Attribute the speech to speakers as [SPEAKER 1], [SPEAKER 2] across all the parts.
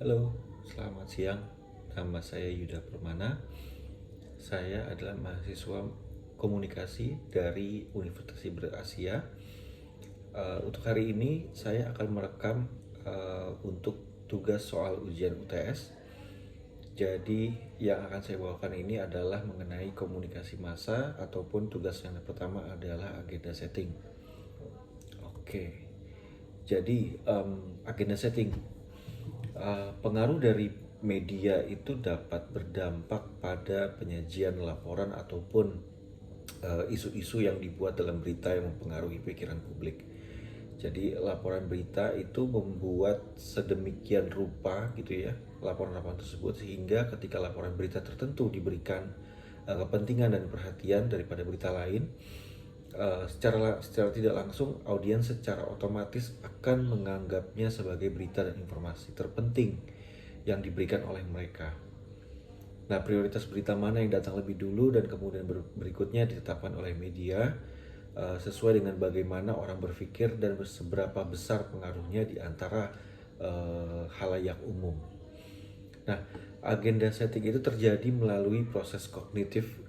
[SPEAKER 1] Halo, selamat siang. Nama saya Yuda Permana. Saya adalah mahasiswa komunikasi dari Universitas Berasia. Untuk hari ini saya akan merekam untuk tugas soal ujian UTS. Jadi yang akan saya bawakan ini adalah mengenai komunikasi massa ataupun tugas yang pertama adalah agenda setting. Oke, jadi agenda setting. Pengaruh dari media itu dapat berdampak pada penyajian laporan ataupun isu-isu yang dibuat dalam berita yang mempengaruhi pikiran publik. Jadi laporan berita itu membuat sedemikian rupa gitu ya laporan-laporan tersebut, sehingga ketika laporan berita tertentu diberikan kepentingan dan perhatian daripada berita lain, secara tidak langsung audiens secara otomatis akan menganggapnya sebagai berita dan informasi terpenting yang diberikan oleh mereka. Nah, prioritas berita mana yang datang lebih dulu dan kemudian berikutnya ditetapkan oleh media sesuai dengan bagaimana orang berpikir dan seberapa besar pengaruhnya di antara halayak umum. Nah, agenda setting itu terjadi melalui proses kognitif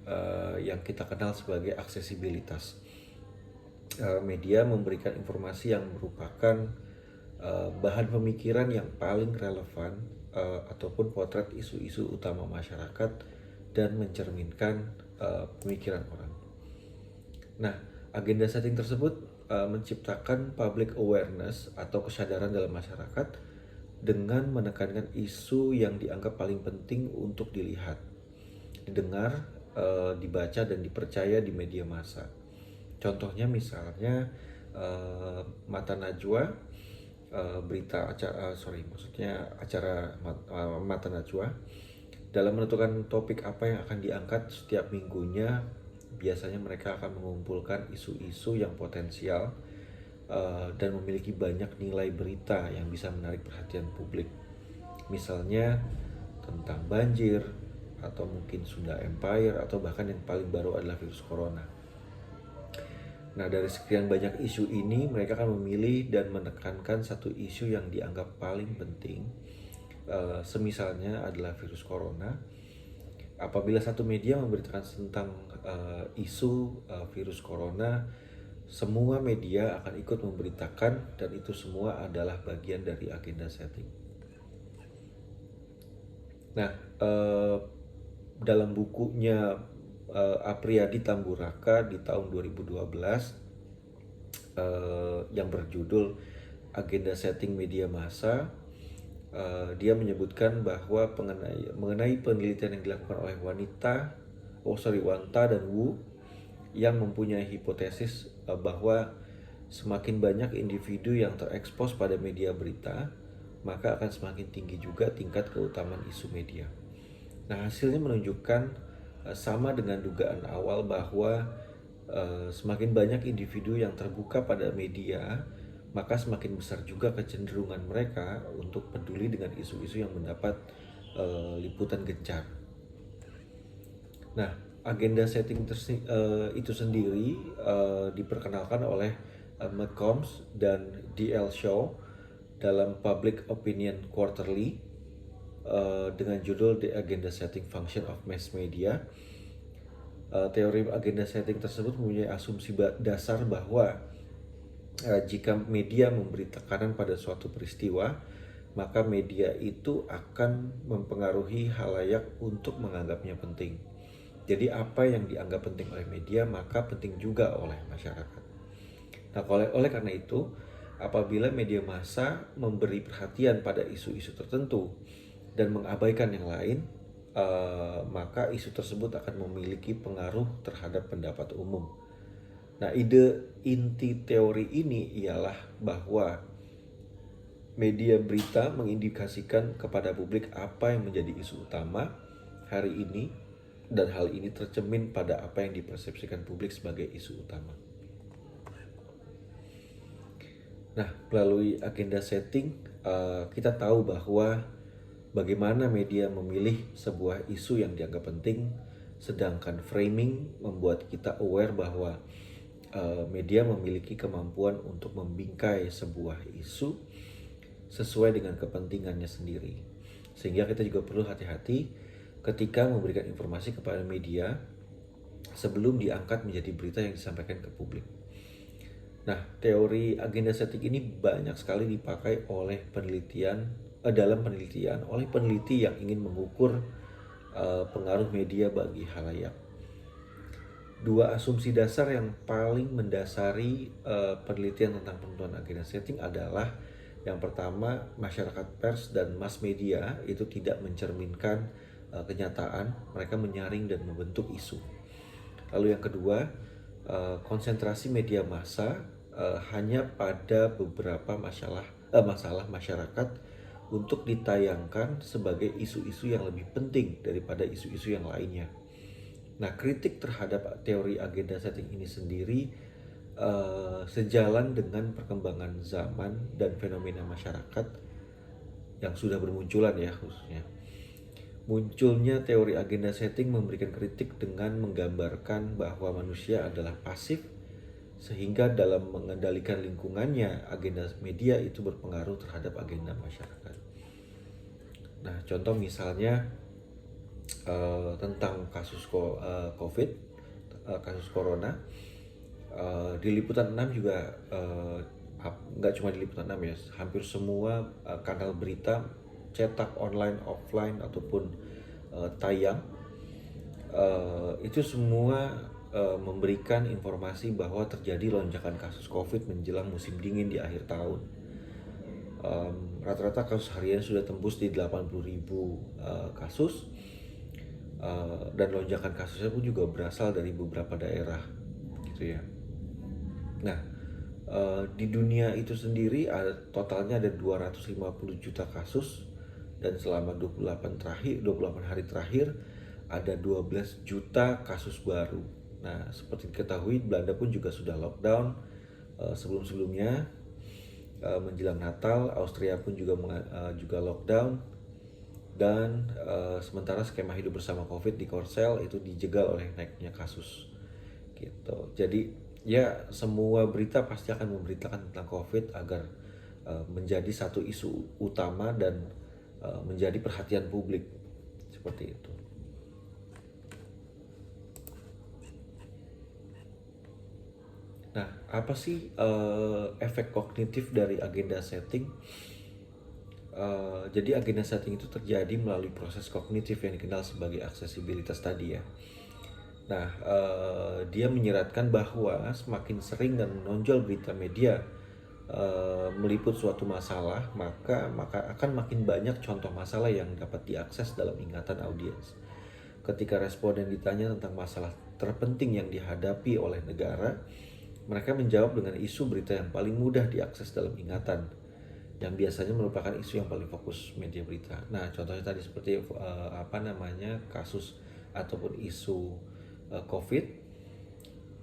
[SPEAKER 1] yang kita kenal sebagai aksesibilitas. Media memberikan informasi yang merupakan bahan pemikiran yang paling relevan ataupun potret isu-isu utama masyarakat dan mencerminkan pemikiran orang. Nah, agenda setting tersebut menciptakan public awareness atau kesadaran dalam masyarakat dengan menekankan isu yang dianggap paling penting untuk dilihat, didengar, dibaca dan dipercaya di media massa. Contohnya misalnya Mata Najwa, berita acara acara Mata Najwa dalam menentukan topik apa yang akan diangkat setiap minggunya. Biasanya mereka akan mengumpulkan isu-isu yang potensial dan memiliki banyak nilai berita yang bisa menarik perhatian publik. Misalnya tentang banjir, atau mungkin Sunda Empire, atau bahkan yang paling baru adalah virus corona. Nah, dari sekian banyak isu ini, mereka akan memilih dan menekankan satu isu yang dianggap paling penting. Semisalnya adalah virus corona. Apabila satu media memberitakan tentang isu virus corona, semua media akan ikut memberitakan, dan itu semua adalah bagian dari agenda setting. Nah, dalam bukunya Apriyadi Tamburaka di tahun 2012 yang berjudul Agenda Setting Media Massa, dia menyebutkan bahwa mengenai penelitian yang dilakukan oleh Wanta dan Wu yang mempunyai hipotesis bahwa semakin banyak individu yang terekspos pada media berita, maka akan semakin tinggi juga tingkat keutamaan isu media. Nah, hasilnya menunjukkan sama dengan dugaan awal bahwa semakin banyak individu yang terbuka pada media, maka semakin besar juga kecenderungan mereka untuk peduli dengan isu-isu yang mendapat liputan gencar. Nah, agenda setting itu sendiri diperkenalkan oleh Matt Combs dan D.L. Shaw dalam Public Opinion Quarterly dengan judul The Agenda Setting Function of Mass Media. Teori agenda setting tersebut mempunyai asumsi dasar bahwa jika media memberi tekanan pada suatu peristiwa, maka media itu akan mempengaruhi halayak untuk menganggapnya penting. Jadi apa yang dianggap penting oleh media, maka penting juga oleh masyarakat. Nah, oleh karena itu, apabila media massa memberi perhatian pada isu-isu tertentu dan mengabaikan yang lain, maka isu tersebut akan memiliki pengaruh terhadap pendapat umum. Nah, ide inti teori ini ialah bahwa media berita mengindikasikan kepada publik apa yang menjadi isu utama hari ini, dan hal ini tercermin pada apa yang dipersepsikan publik sebagai isu utama. Nah, melalui agenda setting, kita tahu bahwa bagaimana media memilih sebuah isu yang dianggap penting, sedangkan framing membuat kita aware bahwa media memiliki kemampuan untuk membingkai sebuah isu sesuai dengan kepentingannya sendiri. Sehingga kita juga perlu hati-hati ketika memberikan informasi kepada media sebelum diangkat menjadi berita yang disampaikan ke publik. Nah, teori agenda setting ini banyak sekali dipakai oleh dalam penelitian oleh peneliti yang ingin mengukur pengaruh media bagi halayak. Dua asumsi dasar yang paling mendasari penelitian tentang penentuan agenda setting adalah yang pertama, masyarakat pers dan mass media itu tidak mencerminkan kenyataan, mereka menyaring dan membentuk isu. Lalu yang kedua, konsentrasi media massa hanya pada beberapa masalah masyarakat untuk ditayangkan sebagai isu-isu yang lebih penting daripada isu-isu yang lainnya. Nah, kritik terhadap teori agenda setting ini sendiri sejalan dengan perkembangan zaman dan fenomena masyarakat yang sudah bermunculan ya khususnya. Munculnya teori agenda setting memberikan kritik dengan menggambarkan bahwa manusia adalah pasif, sehingga dalam mengendalikan lingkungannya, agenda media itu berpengaruh terhadap agenda masyarakat. Nah, contoh misalnya tentang kasus COVID, kasus corona, di Liputan 6 juga nggak cuma di Liputan 6 ya, hampir semua kanal berita cetak, online, offline ataupun tayang itu semua memberikan informasi bahwa terjadi lonjakan kasus COVID menjelang musim dingin di akhir tahun. Rata-rata kasus harian sudah tembus di 80.000 kasus, dan lonjakan kasusnya pun juga berasal dari beberapa daerah gitu ya. Nah, di dunia itu sendiri totalnya ada 250 juta kasus, dan selama 28 hari terakhir ada 12 juta kasus baru. Nah, seperti diketahui, Belanda pun juga sudah lockdown sebelum-sebelumnya. Menjelang Natal, Austria pun juga lockdown, dan sementara skema hidup bersama COVID di Korsel itu dijegal oleh naiknya kasus gitu. Jadi ya, semua berita pasti akan memberitakan tentang COVID agar menjadi satu isu utama dan menjadi perhatian publik seperti itu. Nah, apa sih efek kognitif dari agenda setting? Jadi agenda setting itu terjadi melalui proses kognitif yang dikenal sebagai aksesibilitas tadi ya. Nah, dia menyeratkan bahwa semakin sering dan menonjol berita media meliput suatu masalah, maka akan makin banyak contoh masalah yang dapat diakses dalam ingatan audiens. Ketika responden ditanya tentang masalah terpenting yang dihadapi oleh negara, mereka menjawab dengan isu berita yang paling mudah diakses dalam ingatan, yang biasanya merupakan isu yang paling fokus media berita. Nah, contohnya tadi seperti kasus ataupun isu COVID.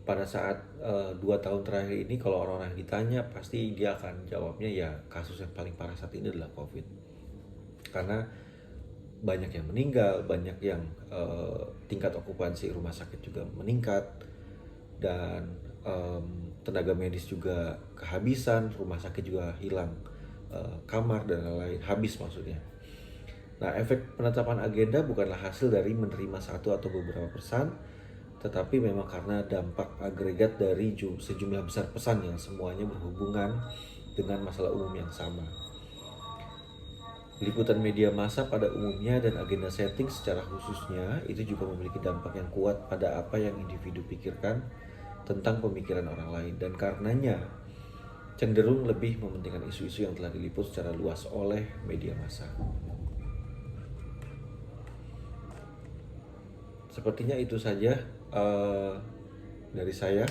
[SPEAKER 1] Pada saat 2 tahun terakhir ini, kalau orang-orang ditanya, pasti dia akan jawabnya ya kasus yang paling parah saat ini adalah COVID. Karena banyak yang meninggal, banyak yang tingkat okupansi rumah sakit juga meningkat, dan tenaga medis juga kehabisan, rumah sakit juga hilang kamar dan lain-lain, habis maksudnya. Nah, efek penetapan agenda bukanlah hasil dari menerima satu atau beberapa pesan, tetapi memang karena dampak agregat dari sejumlah besar pesan yang semuanya berhubungan dengan masalah umum yang sama. Liputan media massa pada umumnya dan agenda setting secara khususnya itu juga memiliki dampak yang kuat pada apa yang individu pikirkan tentang pemikiran orang lain, dan karenanya cenderung lebih mementingkan isu-isu yang telah diliput secara luas oleh media massa. Sepertinya itu saja dari saya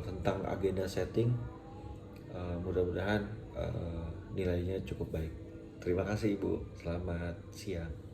[SPEAKER 1] tentang agenda setting. Mudah-mudahan nilainya cukup baik. Terima kasih Ibu, selamat siang.